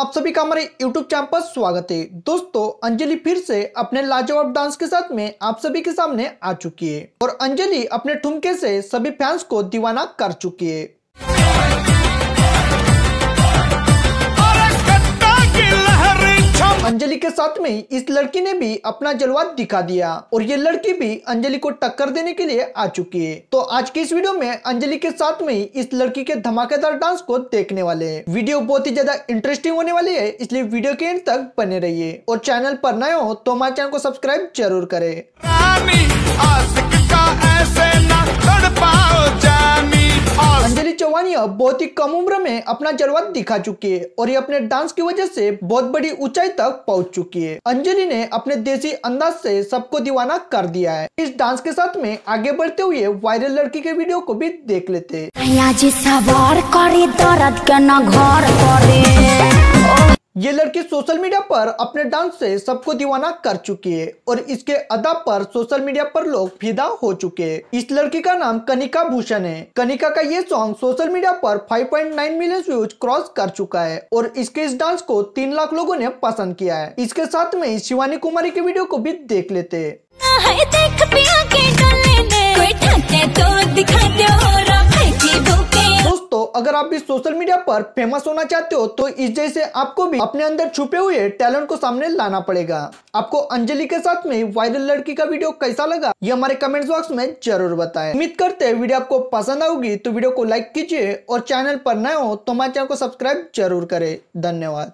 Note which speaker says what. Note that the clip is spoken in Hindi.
Speaker 1: आप सभी का हमारे YouTube चैनल पर स्वागत है। दोस्तों, अंजलि फिर से अपने लाजवाब डांस के साथ में आप सभी के सामने आ चुकी है और अंजलि अपने ठुमके से सभी फैंस को दीवाना कर चुकी है। अंजलि के साथ में इस लड़की ने भी अपना जलवा दिखा दिया और ये लड़की भी अंजलि को टक्कर देने के लिए आ चुकी है। तो आज की इस वीडियो में अंजलि के साथ में इस लड़की के धमाकेदार डांस को देखने वाले हैं। वीडियो बहुत ही ज्यादा इंटरेस्टिंग होने वाली है, इसलिए वीडियो के एंड तक बने रहिए और चैनल पर नए हो तो हमारे चैनल को सब्सक्राइब जरूर करें। अंजलि चौहानिया बहुत ही कम उम्र में अपना जलवा दिखा चुकी है और ये अपने डांस की वजह से बहुत बड़ी ऊंचाई तक पहुंच चुकी है। अंजलि ने अपने देसी अंदाज से सबको दीवाना कर दिया है। इस डांस के साथ में आगे बढ़ते हुए वायरल लड़की के वीडियो को भी देख लेते हैं। ये लड़की सोशल मीडिया पर अपने डांस से सबको दीवाना कर चुकी है और इसके अदा पर सोशल मीडिया पर लोग फिदा हो चुके हैं। इस लड़की का नाम कनिका भूषण है। कनिका का ये सॉन्ग सोशल मीडिया पर 5.9 मिलियन व्यूज क्रॉस कर चुका है और इसके इस डांस को 3 लाख लोगों ने पसंद किया है। इसके साथ में शिवानी कुमारी के वीडियो को भी देख लेते हैं। दोस्तों, अगर आप भी सोशल मीडिया पर फेमस होना चाहते हो तो इस जैसे आपको भी अपने अंदर छुपे हुए टैलेंट को सामने लाना पड़ेगा। आपको अंजलि के साथ में वायरल लड़की का वीडियो कैसा लगा ये हमारे कमेंट बॉक्स में जरूर बताएं। उम्मीद करते हैं वीडियो आपको पसंद आएगी तो वीडियो को लाइक कीजिए और चैनल पर नए हो तो हमारे चैनल को सब्सक्राइब जरूर करें। धन्यवाद।